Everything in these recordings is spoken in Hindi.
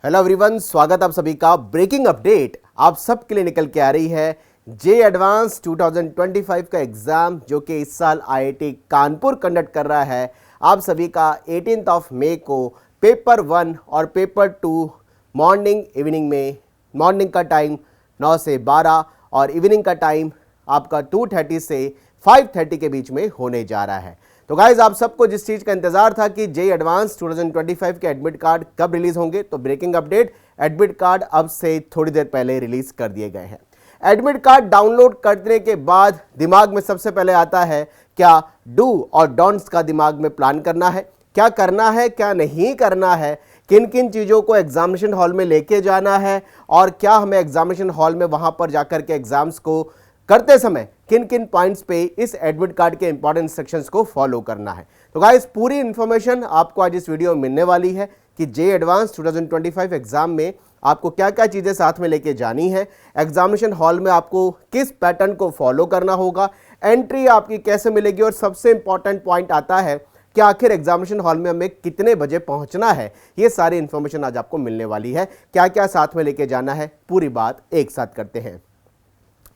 हेलो एवरीवन, स्वागत आप सभी का। ब्रेकिंग अपडेट आप सबके लिए निकल के आ रही है। जे एडवांस 2025 का एग्जाम जो कि इस साल आईआईटी कानपुर कंडक्ट कर रहा है, आप सभी का 18 मई को पेपर 1 और पेपर 2 मॉर्निंग इवनिंग में, मॉर्निंग का टाइम 9 से 12 और इवनिंग का टाइम आपका 2:30 से 5:30 के बीच में होने जा रहा है। तो गाइज, आप सबको जिस चीज़ का इंतजार था कि जे एडवांस 2025 के एडमिट कार्ड कब रिलीज होंगे, तो ब्रेकिंग अपडेट, एडमिट कार्ड अब से थोड़ी देर पहले रिलीज कर दिए गए हैं। एडमिट कार्ड डाउनलोड करने के बाद दिमाग में सबसे पहले आता है क्या डू और डोंट्स का दिमाग में प्लान करना है, क्या करना है क्या नहीं करना है, किन किन चीज़ों को एग्जामिनेशन हॉल में लेके जाना है और क्या हमें एग्जामिनेशन हॉल में वहां पर जाकर के एग्जाम्स को करते समय किन किन पॉइंट्स पे इस एडमिट कार्ड के इंपॉर्टेंट इंस्ट्रक्शंस को फॉलो करना है। तो गाइस, पूरी इंफॉर्मेशन आपको आज इस वीडियो में मिलने वाली है कि जे एडवांस 2025 एग्जाम में आपको क्या क्या चीज़ें साथ में लेके जानी है, एग्जामिनेशन हॉल में आपको किस पैटर्न को फॉलो करना होगा, एंट्री आपकी कैसे मिलेगी और सबसे इंपॉर्टेंट पॉइंट आता है कि आखिर एग्जामिनेशन हॉल में हमें कितने बजे पहुंचना है। ये सारी इंफॉर्मेशन आज आपको मिलने वाली है। क्या क्या साथ में लेके जाना है, पूरी बात एक साथ करते हैं।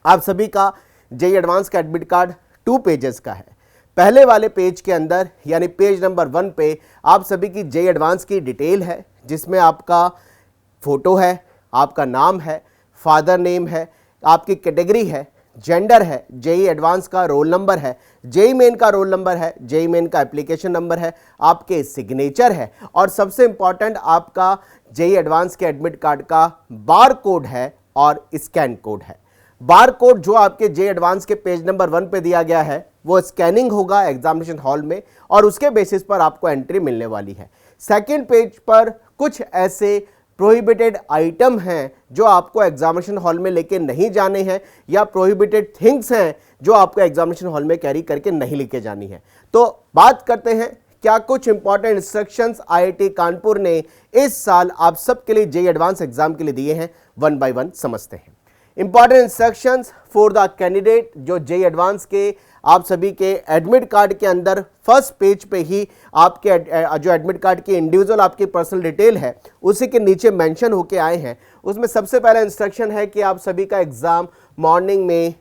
आप सभी का जे एडवांस का एडमिट कार्ड 2 पेजेस का है। पहले वाले पेज के अंदर यानी पेज नंबर 1 पे आप सभी की जे एडवांस की डिटेल है, जिसमें आपका फोटो है, आपका नाम है, फादर नेम है, आपकी कैटेगरी है, जेंडर है, जेई एडवांस का रोल नंबर है, जेई मेन का रोल नंबर है, जेई मेन का एप्लीकेशन नंबर है, आपके सिग्नेचर है और सबसे इंपॉर्टेंट आपका जेई एडवांस के एडमिट कार्ड का बार कोड है और स्कैन कोड है। बार कोड जो आपके जे एडवांस के पेज नंबर 1 पे दिया गया है वो स्कैनिंग होगा एग्जामिनेशन हॉल में और उसके बेसिस पर आपको एंट्री मिलने वाली है। सेकंड पेज पर कुछ ऐसे प्रोहिबिटेड आइटम हैं जो आपको एग्जामिनेशन हॉल में लेके नहीं जाने हैं या प्रोहिबिटेड थिंग्स हैं जो आपको एग्जामिनेशन हॉल में कैरी करके नहीं लेके जानी है। तो बात करते हैं क्या कुछ इंपॉर्टेंट इंस्ट्रक्शंस आईआईटी कानपुर ने इस साल आप सबके लिए जे एडवांस एग्जाम के लिए दिए हैं। 1 बाय 1 समझते हैं। Important instructions for the candidate जो जे एडवांस के आप सभी के एडमिट कार्ड के अंदर फर्स्ट पेज पे ही आपके जो एडमिट कार्ड की इंडिविजुअल आपकी पर्सनल डिटेल है उसी के नीचे मेंशन होके आए हैं। उसमें सबसे पहला इंस्ट्रक्शन है कि आप सभी का एग्जाम मॉर्निंग में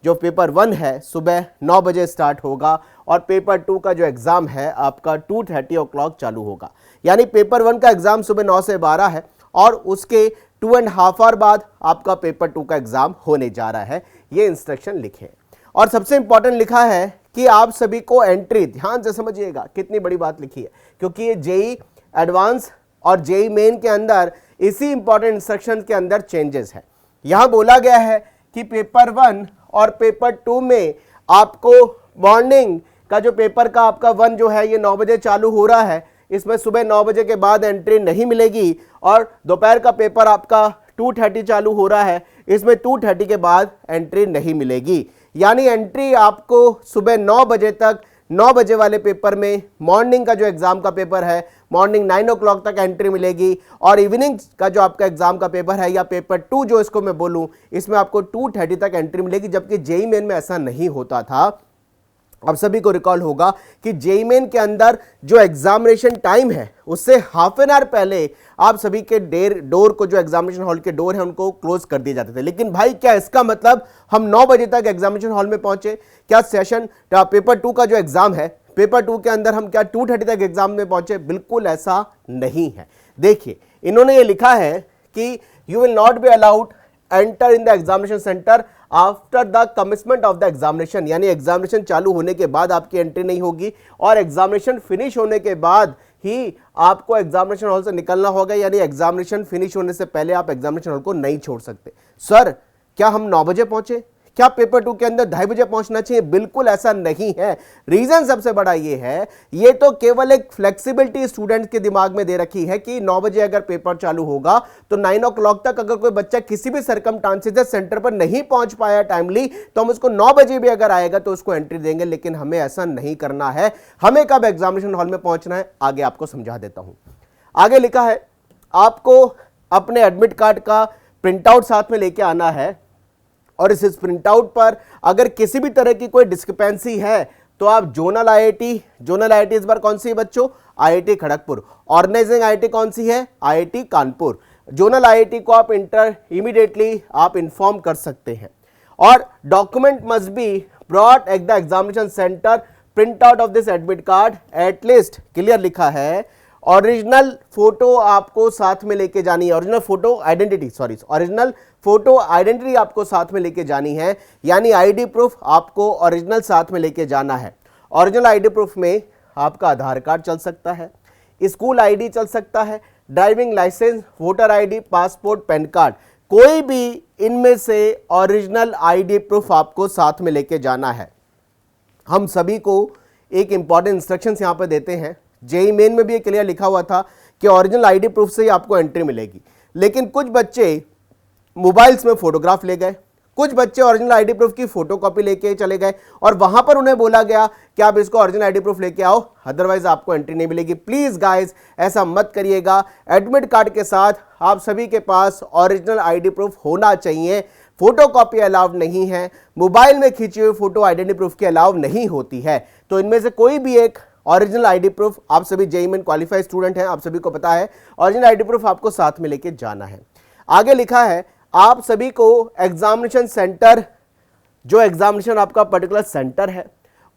जो पेपर 1 है सुबह 9 बजे स्टार्ट होगा और पेपर 2 का जो एग्जाम है आपका 2:30 o'clock चालू होगा। यानी पेपर 1 का एग्जाम सुबह 9 से 12 है और उसके 2.5 आवर बाद आपका पेपर 2 का एग्जाम होने जा रहा है। ये इंस्ट्रक्शन लिखे और सबसे इंपॉर्टेंट लिखा है कि आप सभी को एंट्री, ध्यान से समझिएगा कितनी बड़ी बात लिखी है, क्योंकि ये जेई एडवांस और जेई मेन के अंदर इसी इंपॉर्टेंट इंस्ट्रक्शन के अंदर चेंजेस है। यहां बोला गया है कि पेपर 1 और पेपर 2 में आपको मॉर्निंग का जो पेपर का आपका 1 जो है ये 9 बजे चालू हो रहा है, इसमें सुबह 9 बजे के बाद एंट्री नहीं मिलेगी और दोपहर का पेपर आपका 2:30 चालू हो रहा है, इसमें 2:30 के बाद एंट्री नहीं मिलेगी। यानी एंट्री आपको सुबह 9 बजे तक, 9 बजे वाले पेपर में मॉर्निंग का जो एग्जाम का पेपर है मॉर्निंग 9 o'clock तक एंट्री मिलेगी और इवनिंग का जो आपका एग्जाम का पेपर है या पेपर 2 जो इसको मैं बोलूं, इसमें आपको 2:30 तक एंट्री मिलेगी, जबकि जेई मेन में ऐसा नहीं होता था। आप सभी को रिकॉल होगा कि जेई मेन के अंदर जो एग्जामिनेशन टाइम है उससे हाफ एन आवर पहले आप सभी के डोर को, जो एग्जामिनेशन हॉल के डोर है उनको क्लोज कर दिए जाते थे। लेकिन भाई, क्या इसका मतलब हम 9 बजे तक एग्जामिनेशन हॉल में पहुंचे? क्या सेशन पेपर 2 का जो एग्जाम है पेपर 2 के अंदर हम क्या 2:30 तक एग्जाम में पहुंचे? बिल्कुल ऐसा नहीं है। देखिए, इन्होंने ये लिखा है कि you will not be allowed enter in the examination centre after the commitment of the examination, यानी एग्जामिनेशन चालू होने के बाद आपकी एंट्री नहीं होगी और एग्जामिनेशन फिनिश होने के बाद ही आपको एग्जामिनेशन हॉल से निकलना होगा। यानी एग्जामिनेशन फिनिश होने से पहले आप एग्जामिनेशन हॉल को नहीं छोड़ सकते। सर, क्या हम 9 बजे पहुंचे? क्या पेपर 2 के अंदर 2:30 बजे पहुंचना चाहिए? बिल्कुल ऐसा नहीं है। रीजन सबसे बड़ा ये है, ये तो केवल एक फ्लेक्सिबिलिटी स्टूडेंट के दिमाग में दे रखी है कि 9 बजे अगर पेपर चालू होगा तो 9 o'clock तक अगर कोई बच्चा किसी भी सरकमस्टांसेस से सेंटर पर नहीं पहुंच पाया टाइमली तो हम उसको 9 बजे भी अगर आएगा तो उसको एंट्री देंगे। लेकिन हमें ऐसा नहीं करना है। हमें कब एग्जामिनेशन हॉल में पहुंचना है आगे आपको समझा देता हूं। आगे लिखा है आपको अपने एडमिट कार्ड का प्रिंट आउट साथ में लेके आना है और इस प्रिंट आउट पर अगर किसी भी तरह की कोई डिस्क्रिपेंसी है तो आप जोनल आईआईटी इस बार कौन सी है बच्चों? आईआईटी खड़गपुर। ऑर्गेनाइजिंग आईआईटी कौन सी है? आईआईटी कानपुर। जोनल आईआईटी को आप इमीडिएटली आप इन्फॉर्म कर सकते हैं। और document must be brought at the examination centre, print out of this admit card at least, clear लिखा है, ओरिजिनल फोटो आपको साथ में लेके जानी है, ओरिजिनल फोटो आइडेंटिटी आपको साथ में लेके जानी है, यानी आईडी प्रूफ आपको ओरिजिनल साथ में लेके जाना है। ओरिजिनल आईडी प्रूफ में आपका आधार कार्ड चल सकता है, स्कूल आईडी चल सकता है, driving licence, voter ID, passport, PAN card, कोई भी इनमें से ओरिजिनल आईडी प्रूफ आपको साथ में लेके जाना है। हम सभी को एक इंपॉर्टेंट इंस्ट्रक्शंस यहां पर देते हैं, जेईई मेन में भी एक क्लियर लिखा हुआ था कि ओरिजिनल आईडी प्रूफ से ही आपको एंट्री मिलेगी, लेकिन कुछ बच्चे मोबाइल्स में फोटोग्राफ ले गए, कुछ बच्चे ओरिजिनल आईडी प्रूफ की फोटोकॉपी लेके चले गए और वहां पर उन्हें बोला गया कि आप इसको ओरिजिनल आईडी प्रूफ लेके आओ, अदरवाइज आपको एंट्री नहीं मिलेगी। प्लीज गाइस ऐसा मत करिएगा। एडमिट कार्ड के साथ आप सभी के पास ओरिजिनल आईडी प्रूफ होना चाहिए, फोटोकॉपी अलाउड नहीं है, मोबाइल में खींची हुई फोटो आइडेंटिटी प्रूफ की अलाउ नहीं होती है। तो इनमें से कोई भी एक ओरिजिनल आईडी प्रूफ, आप सभी जेईई मेन क्वालिफाइड स्टूडेंट हैं, आप सभी को पता है ओरिजिनल आईडी प्रूफ आपको साथ में लेके जाना है। आगे लिखा है आप सभी को एग्जामिनेशन सेंटर, जो एग्जामिनेशन आपका पर्टिकुलर सेंटर है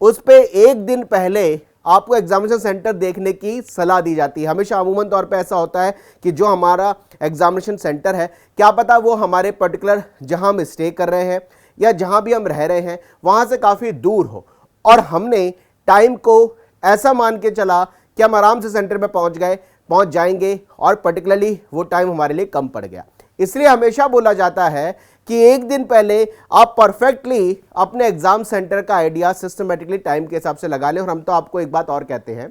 उस पे एक दिन पहले आपको एग्जामिनेशन सेंटर देखने की सलाह दी जाती है। हमेशा अमूमन तौर पे ऐसा होता है कि जो हमारा एग्जामिनेशन सेंटर है, क्या पता वो हमारे पर्टिकुलर जहां हम स्टे कर रहे हैं या जहां भी हम रह रहे हैं वहां से काफ़ी दूर हो, और हमने टाइम को ऐसा मान के चला कि हम आराम से सेंटर पे पहुंच जाएंगे और पर्टिकुलरली वो टाइम हमारे लिए कम पड़ गया। इसलिए हमेशा बोला जाता है कि एक दिन पहले आप परफेक्टली अपने एग्जाम सेंटर का आइडिया सिस्टमेटिकली टाइम के हिसाब से लगा लें। और हम तो आपको एक बात और कहते हैं,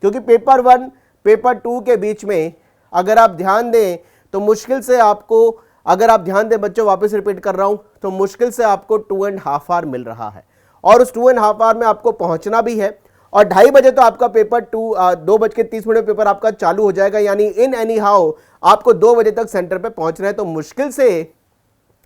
क्योंकि पेपर 1 पेपर 2 के बीच में अगर आप ध्यान दें तो मुश्किल से आपको, अगर आप ध्यान दें बच्चों, वापस रिपीट कर रहा हूं, तो मुश्किल से आपको 2.5 आवर मिल रहा है, और उस 2.5 आवर में आपको पहुंचना भी है, और 2:30 बजे तो आपका पेपर 2:30 पेपर आपका चालू हो जाएगा, यानी इन एनी हाउ आपको 2 बजे तक सेंटर पे पहुंचना है। तो मुश्किल से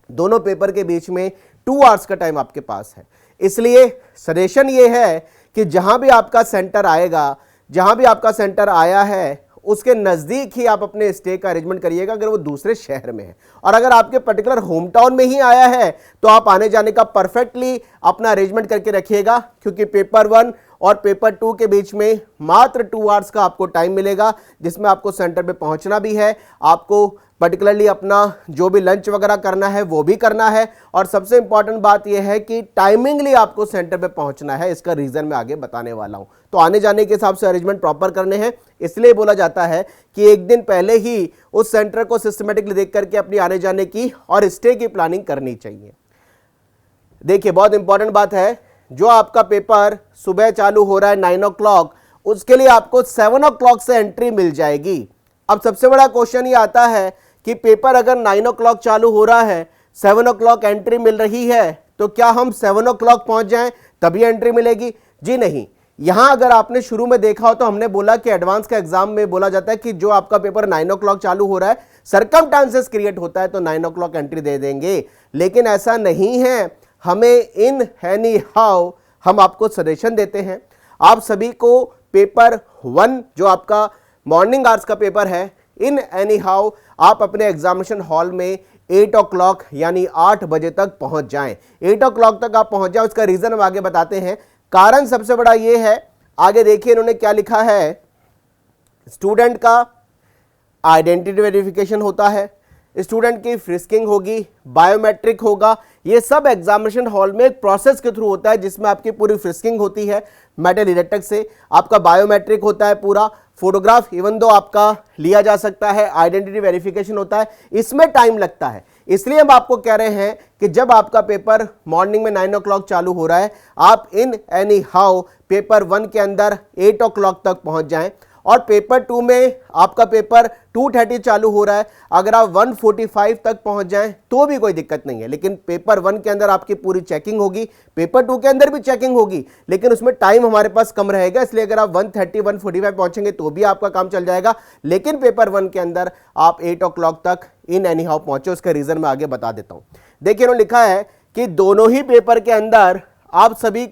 दोनों पेपर के बीच में 2 आवर्स का टाइम आपके पास है। इसलिए सजेशन ये है कि जहां भी आपका सेंटर आएगा, जहां भी आपका सेंटर आया है उसके नज़दीक ही आप अपने स्टे का अरेंजमेंट करिएगा, अगर वो दूसरे शहर में है। और अगर आपके पर्टिकुलर होम टाउन में ही आया है तो आप आने जाने का परफेक्टली अपना अरेंजमेंट करके रखिएगा, क्योंकि पेपर 1 और पेपर 2 के बीच में मात्र 2 आवर्स का आपको टाइम मिलेगा, जिसमें आपको सेंटर पे पहुंचना भी है, आपको पर्टिकुलरली अपना जो भी लंच वगैरह करना है वो भी करना है, और सबसे इंपॉर्टेंट बात यह है कि टाइमिंगली आपको सेंटर पे पहुंचना है। इसका रीजन मैं आगे बताने वाला हूं। तो आने जाने के हिसाब से अरेंजमेंट प्रॉपर करने हैं, इसलिए बोला जाता है कि एक दिन पहले ही उस सेंटर को सिस्टमेटिकली देख करके अपनी आने जाने की और स्टे की प्लानिंग करनी चाहिए। देखिए बहुत इंपॉर्टेंट बात है, जो आपका पेपर सुबह चालू हो रहा है 9 o'clock, उसके लिए आपको 7 o'clock से एंट्री मिल जाएगी। अब सबसे बड़ा क्वेश्चन ये आता है कि पेपर अगर 9 o'clock चालू हो रहा है, 7 o'clock एंट्री मिल रही है, तो क्या हम 7 o'clock पहुंच जाएं तभी एंट्री मिलेगी? जी नहीं। यहां अगर आपने शुरू में देखा हो तो हमने बोला कि एडवांस का एग्जाम में बोला जाता है कि जो आपका पेपर 9 o'clock चालू हो रहा है, सर्कमस्टांसेस क्रिएट होता है तो 9 o'clock एंट्री दे देंगे, लेकिन ऐसा नहीं है। हमें इन एनी हाउ हम आपको सजेशन देते हैं, आप सभी को पेपर 1 जो आपका मॉर्निंग आवर्स का पेपर है, इन एनी हाउ आप अपने एग्जामिनेशन हॉल में 8 o'clock यानी 8 बजे तक पहुंच जाएं। 8 o'clock तक आप पहुंच जाएं, उसका रीजन हम आगे बताते हैं। कारण सबसे बड़ा ये है, आगे देखिए इन्होंने क्या लिखा है, स्टूडेंट का आइडेंटिटी वेरिफिकेशन होता है, स्टूडेंट की फ्रिस्किंग होगी, बायोमेट्रिक होगा, ये सब एग्जामिनेशन हॉल में एक प्रोसेस के थ्रू होता है, जिसमें आपकी पूरी फ्रिस्किंग होती है मेटल डिटेक्टर से, आपका बायोमेट्रिक होता है, पूरा फोटोग्राफ इवन दो आपका लिया जा सकता है, आइडेंटिटी वेरिफिकेशन होता है, इसमें टाइम लगता है। इसलिए हम आपको कह रहे हैं कि जब आपका पेपर मॉर्निंग में 9 o'clock चालू हो रहा है, आप इन एनी हाउ पेपर 1 के अंदर 8 o'clock तक पहुंच जाएं, और पेपर 2 में आपका पेपर 2:30 चालू हो रहा है, अगर आप 1:45 तक पहुंच जाएं तो भी कोई दिक्कत नहीं है, लेकिन पेपर 1 के अंदर आपकी पूरी चेकिंग होगी, पेपर 2 के अंदर भी चेकिंग होगी, लेकिन उसमें टाइम हमारे पास कम रहेगा, इसलिए अगर आप 1:30 1:45 पहुंचेंगे तो भी आपका काम चल जाएगा, लेकिन पेपर 1 के अंदर आप 8 o'clock तक इन एनी हाउ पहुंचे। उसका रीजन मैं आगे बता देता हूं। देखिए उन्होंने लिखा है कि दोनों ही पेपर के अंदर आप सभी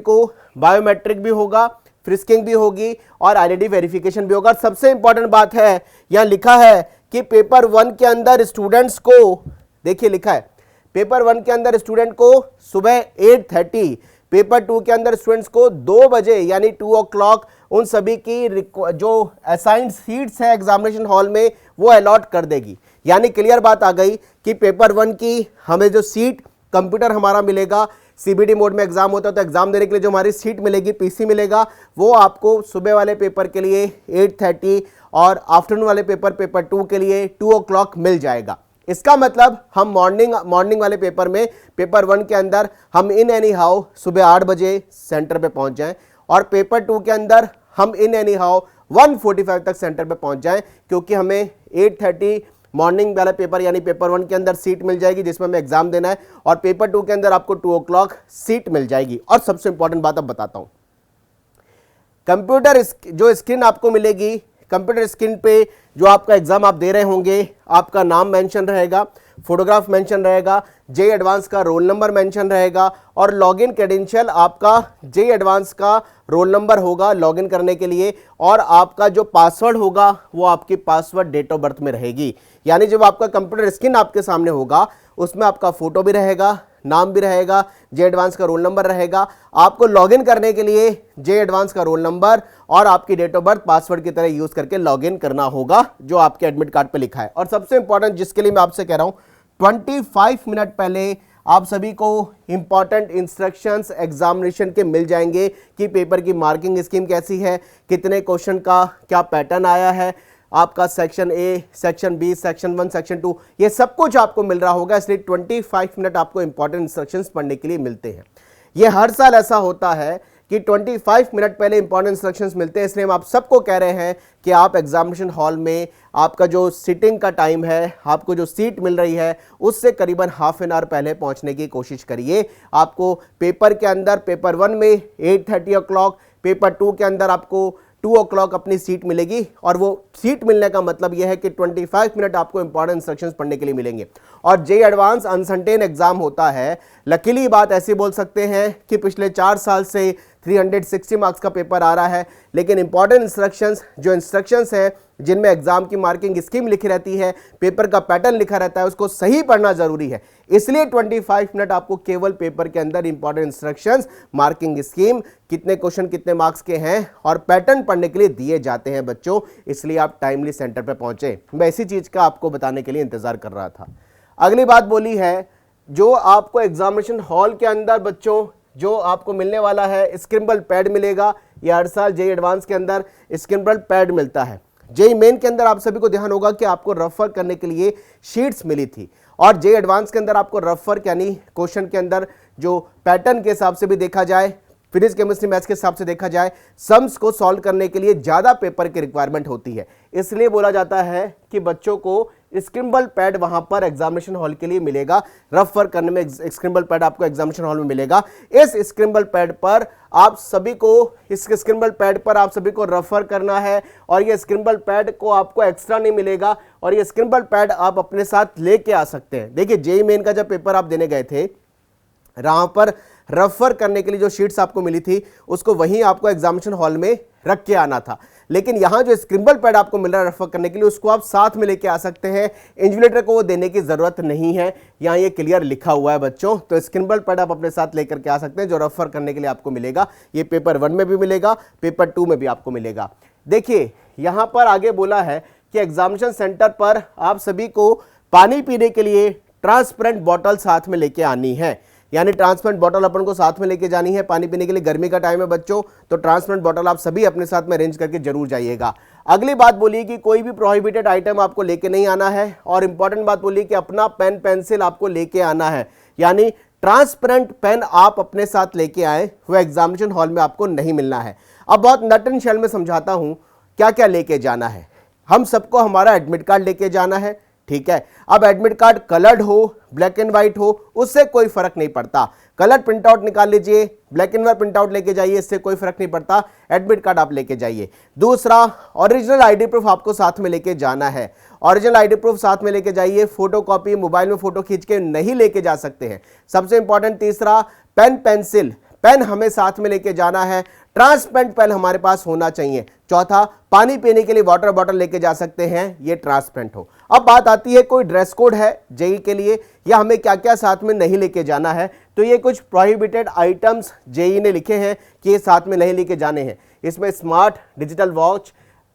को बायोमेट्रिक भी होगा, फ्रिस्किंग भी होगी और आइडेंटिटी वेरिफिकेशन भी होगा। और सबसे इंपॉर्टेंट बात है, यहां लिखा है कि पेपर 1 के अंदर स्टूडेंट्स को, देखिए लिखा है पेपर 1 के अंदर स्टूडेंट को सुबह 8:30, पेपर 2 के अंदर स्टूडेंट्स को 2 बजे यानी 2 o'clock उन सभी की जो असाइंड सीट्स है एग्जामिनेशन हॉल में वो अलॉट कर देगी। यानी क्लियर बात आ गई कि पेपर 1 की हमें जो सीट कंप्यूटर हमारा मिलेगा, सीबीटी मोड में एग्जाम होता है तो एग्जाम देने के लिए जो हमारी सीट मिलेगी, पीसी मिलेगा, वो आपको सुबह वाले पेपर के लिए 8:30 और आफ्टरनून वाले पेपर 2 के लिए 2 o'clock मिल जाएगा। इसका मतलब हम मॉर्निंग वाले पेपर में पेपर 1 के अंदर हम इन एनी हाउ सुबह 8 बजे सेंटर पे पहुंच जाएं और पेपर 2 के अंदर हम इन एनी हाउ 1:45 तक सेंटर पे पहुंच जाएं, क्योंकि हमें 8:30 मॉर्निंग वाला पेपर यानी पेपर 1 के अंदर सीट मिल जाएगी जिसमें हमें एग्जाम देना है और पेपर 2 के अंदर आपको 2 o'clock सीट मिल जाएगी। और सबसे इंपॉर्टेंट बात अब बताता हूं, कंप्यूटर जो स्क्रीन आपको मिलेगी, कंप्यूटर स्क्रीन पे जो आपका एग्जाम आप दे रहे होंगे, आपका नाम मेंशन रहेगा, फोटोग्राफ मेंशन रहेगा, जेईई एडवांस का रोल नंबर मेंशन रहेगा और लॉगिन क्रेडेंशियल आपका जेईई एडवांस का रोल नंबर होगा लॉगिन करने के लिए, और आपका जो पासवर्ड होगा वो आपकी पासवर्ड डेट ऑफ बर्थ में रहेगी। यानी जब आपका कंप्यूटर स्क्रीन आपके सामने होगा उसमें आपका फोटो भी रहेगा, नाम भी रहेगा, जेईई एडवांस का रोल नंबर रहेगा। आपको लॉगिन करने के लिए जेईई एडवांस का रोल नंबर और आपकी डेट ऑफ बर्थ पासवर्ड की तरह यूज करके लॉगिन करना होगा जो आपके एडमिट कार्ड पे लिखा है। और सबसे इंपॉर्टेंट जिसके लिए मैं आपसे कह रहा हूं, 25 मिनट पहले आप सभी को इंपॉर्टेंट इंस्ट्रक्शंस एग्जामिनेशन के मिल जाएंगे कि पेपर की मार्किंग स्कीम कैसी है, कितने क्वेश्चन का क्या पैटर्न आया है, आपका section A, section B, section 1, section 2, ये सब कुछ आपको मिल रहा होगा। इसलिए 25 मिनट आपको इंपॉर्टेंट इंस्ट्रक्शंस पढ़ने के लिए मिलते हैं। ये हर साल ऐसा होता है कि 25 मिनट पहले इंपॉर्टेंट इंस्ट्रक्शंस मिलते हैं। इसलिए हम आप सबको कह रहे हैं कि आप एग्जामिनेशन हॉल में आपका जो सीटिंग का टाइम है, आपको जो सीट मिल रही है, उससे करीबन हाफ एन आवर पहले पहुंचने की कोशिश करिए। आपको पेपर के अंदर पेपर 1 में 8:30 o'clock, पेपर 2 के अंदर आपको 2 o'clock अपनी सीट मिलेगी। और वो सीट मिलने का मतलब यह है कि 25 मिनट आपको इंपॉर्टेंट इंस्ट्रक्शंस पढ़ने के लिए मिलेंगे। और जेईई एडवांस अनसर्टेन एग्जाम होता है। लकीली बात ऐसी बोल सकते हैं कि पिछले 4 साल से 360 मार्क्स का पेपर आ रहा है, लेकिन इंपॉर्टेंट इंस्ट्रक्शंस हैं जिनमें एग्जाम की मार्किंग स्कीम लिखी रहती है, पेपर का पैटर्न लिखा रहता है, उसको सही पढ़ना जरूरी है। इसलिए 25 मिनट आपको केवल पेपर के अंदर इंपॉर्टेंट इंस्ट्रक्शंस, मार्किंग स्कीम, कितने क्वेश्चन कितने मार्क्स के हैं और पैटर्न पढ़ने के लिए दिए जाते हैं बच्चों। इसलिए आप टाइमली सेंटर पर पहुंचे। मैं इसी चीज का आपको बताने के लिए इंतजार कर रहा था। अगली बात बोली है, जो आपको एग्जामिनेशन हॉल के अंदर बच्चों जो आपको मिलने वाला है, स्क्रिबल पैड मिलेगा। ये हर साल जेईई एडवांस के अंदर स्क्रिबल पैड मिलता है। जेईई मेन के अंदर आप सभी को ध्यान होगा कि आपको रफर करने के लिए शीट्स मिली थी, और जेईई एडवांस के अंदर आपको रफर यानी क्वेश्चन के अंदर जो पैटर्न के हिसाब से भी देखा जाए, फिजिक्स केमिस्ट्री मैथ्स के हिसाब से देखा जाए, सम्स को सॉल्व करने के लिए ज्यादा पेपर की रिक्वायरमेंट होती है। इसलिए बोला जाता है कि बच्चों को स्क्रिबल पैड वहां पर एग्जामिनेशन हॉल के लिए मिलेगा। रफर करने में स्क्रिबल पैड आपको एग्जामिनेशन हॉल में मिलेगा। इस स्क्रिबल पैड पर आप सभी को रफर करना है, और ये स्क्रिबल पैड को आपको एक्स्ट्रा नहीं मिलेगा, और ये स्क्रिबल पैड आप अपने साथ लेके आ सकते हैं। देखिए, जेईई मेन का जब पेपर आप देने गए थे, वहां पर रफर करने के लिए जो शीट्स आपको मिली थी उसको वहीं आपको एग्जामिनेशन हॉल में रख के आना था। लेकिन यहां जो स्क्रिबल पैड आपको मिल रहा है रफर करने के लिए, उसको आप साथ में लेके आ सकते हैं। इन्विजिलेटर को वो देने की जरूरत नहीं है, यहां ये क्लियर लिखा हुआ है बच्चों। तो स्क्रिबल पैड आप अपने साथ लेकर के आ सकते हैं जो रफर करने के लिए आपको मिलेगा। ये पेपर 1 में भी मिलेगा, पेपर 2 में भी आपको मिलेगा। देखिए, यहां पर आगे बोला है कि एग्जामिनेशन सेंटर पर आप सभी को पानी पीने के लिए ट्रांसपेरेंट बॉटल साथ में लेके आनी है। यानी ट्रांसपेरेंट बॉटल अपन को साथ में लेके जानी है पानी पीने के लिए। गर्मी का टाइम है बच्चों, तो ट्रांसपेरेंट बॉटल आप सभी अपने साथ में अरेंज करके जरूर जाइएगा। अगली बात बोली कि कोई भी प्रोहिबिटेड आइटम आपको लेके नहीं आना है, और इंपॉर्टेंट बात बोली कि अपना पेन पेंसिल आपको लेके आना है। यानी ट्रांसपेरेंट पेन आप अपने साथ लेके आए, वो एग्जामिनेशन हॉल में आपको नहीं मिलना है। अब बहुत नट एंड शेल में समझाता हूं क्या क्या लेके जाना है। हम सबको हमारा एडमिट कार्ड लेके जाना है, ठीक है। अब एडमिट कार्ड कलर्ड हो, ब्लैक एंड व्हाइट हो, उससे कोई फर्क नहीं पड़ता। कलर प्रिंट आउट निकाल लीजिए, black and white print out लेके जाइए, इससे कोई फर्क नहीं पड़ता। एडमिट कार्ड आप लेके जाइए। दूसरा, ओरिजिनल आईडी प्रूफ आपको साथ में लेके जाना है। ओरिजिनल आईडी प्रूफ साथ में लेके जाइए। फोटोकॉपी मोबाइल में फोटो खींच के नहीं लेके जा सकते हैं। सबसे इंपॉर्टेंट तीसरा, पेन पेन हमें साथ में लेके जाना है, ट्रांसपेरेंट पेन हमारे पास होना चाहिए। चौथा, पानी पीने के लिए वाटर बॉटल लेके जा सकते हैं, ये ट्रांसपेरेंट हो। अब बात आती है कोई ड्रेस कोड है जेई के लिए या हमें क्या क्या साथ में नहीं लेके जाना है, तो ये कुछ प्रोहिबिटेड आइटम्स जेई ने लिखे हैं कि ये साथ में नहीं लेके जाने हैं। इसमें स्मार्ट डिजिटल वॉच,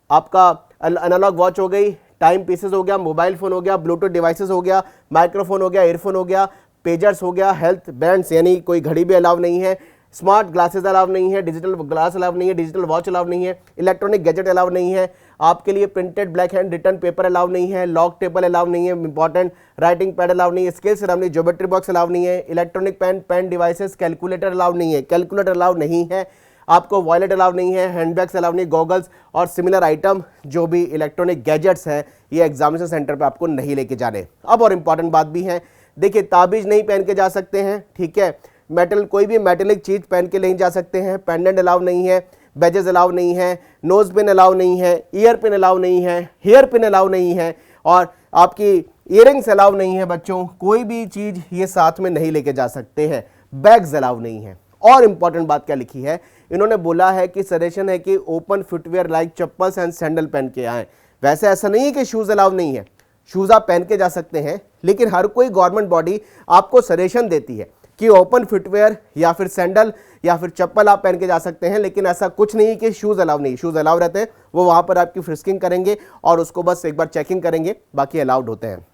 आपका एनालॉग वॉच हो गई, टाइम पीसेस हो गया, मोबाइल फोन हो गया, ब्लूटूथ डिवाइसेस हो गया, माइक्रोफोन हो गया, ईयरफोन हो गया, पेजर्स हो गया, हेल्थ बैंड्स यानी कोई घड़ी भी अलाउ नहीं है, स्मार्ट ग्लासेस अलाउ नहीं है, डिजिटल ग्लास अलाउ नहीं है, डिजिटल वॉच अलाउ नहीं है, इलेक्ट्रॉनिक गैजेट अलाउ नहीं है, आपके लिए printed black hand return paper allow नहीं है, लॉक टेबल अलाउ नहीं है, इंपॉर्टेंट राइटिंग पैड अलाउ नहीं है, स्केल्स अलाउ नहीं, ज्योमेट्री बॉक्स अलाउ नहीं है, electronic pen devices, calculator allow नहीं है, कैलकुलेटर अलाउ नहीं है, आपको वॉलेट अलाउ नहीं है, हैंडबैग्स अलाउ नहीं, गॉगल्स और सिमिलर आइटम जो भी इलेक्ट्रॉनिक गैजेट्स हैं ये एग्जामिनेशन सेंटर पे आपको नहीं लेके जाने। अब और इंपॉर्टेंट बात भी है, देखिए ताबीज नहीं पहन के जा सकते हैं, ठीक है, मेटल कोई भी मेटेलिक चीज पहन के नहीं जा सकते हैं, पेंडेंट अलाउ नहीं है, बैजेस अलाउ नहीं है, नोज पिन अलाउ नहीं है, ईयर पिन अलाउ नहीं है, हेयर पिन अलाउ नहीं है और आपकी ईयरिंग्स अलाउ नहीं है। बच्चों कोई भी चीज ये साथ में नहीं लेके जा सकते हैं, बैग्स अलाउ नहीं है। और इंपॉर्टेंट बात क्या लिखी है, इन्होंने बोला है कि सजेशन है कि open footwear like chappals and sandal पहन के आए। वैसे ऐसा नहीं है कि शूज अलाउ नहीं है, शूज आप पहन के जा सकते हैं, लेकिन हर कोई गवर्नमेंट बॉडी आपको सजेशन देती है कि ओपन फुटवेयर या फिर सैंडल या फिर चप्पल आप पहन के जा सकते हैं, लेकिन ऐसा कुछ नहीं कि शूज अलाउ नहीं। शूज अलाउ रहते हैं, वो वहां पर आपकी फ्रिस्किंग करेंगे और उसको बस एक बार चेकिंग करेंगे, बाकी अलाउड होते हैं।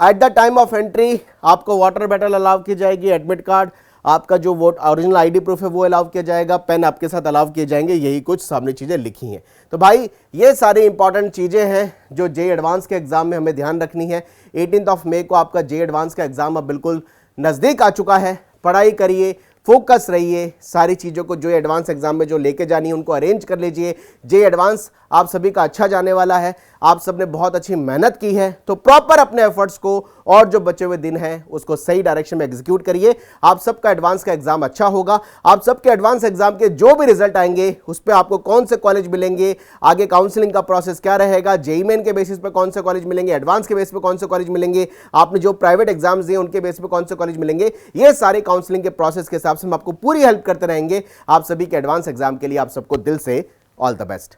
At the time of entry आपको वाटर बॉटल अलाउ की जाएगी, एडमिट कार्ड, आपका जो वोट ओरिजिनल आईडी प्रूफ है वो अलाउ किया जाएगा, पेन आपके साथ अलाउ किए जाएंगे, यही कुछ सामने चीज़ें लिखी हैं। तो भाई ये सारी इंपॉर्टेंट चीज़ें हैं जो जेई एडवांस के एग्जाम में हमें ध्यान रखनी है। 18 मई को आपका जेई एडवांस का एग्जाम अब बिल्कुल नज़दीक आ चुका है। पढ़ाई करिए, फोकस रहिए, सारी चीज़ों को जो एडवांस एग्जाम में जो लेके जानी है उनको अरेंज कर लीजिए। जेई एडवांस आप सभी का अच्छा जाने वाला है, आप सब ने बहुत अच्छी मेहनत की है, तो प्रॉपर अपने एफर्ट्स को और जो बचे हुए दिन हैं उसको सही डायरेक्शन में एग्जीक्यूट करिए। आप सबका एडवांस का एग्जाम अच्छा होगा। आप सबके एडवांस एग्जाम के जो भी रिजल्ट आएंगे उस पर आपको कौन से कॉलेज मिलेंगे, आगे काउंसलिंग का प्रोसेस क्या रहेगा, जेई मेन के बेसिस पे कौन से कॉलेज मिलेंगे, एडवांस के बेसिस पे कौन से कॉलेज मिलेंगे, आपने जो प्राइवेट एग्जाम्स दिए उनके बेसिस पे कौन से कॉलेज मिलेंगे, ये सारे काउंसलिंग के प्रोसेस के हिसाब से हम आपको पूरी हेल्प करते रहेंगे। आप सभी के एडवांस एग्जाम के लिए आप सबको दिल से ऑल द बेस्ट।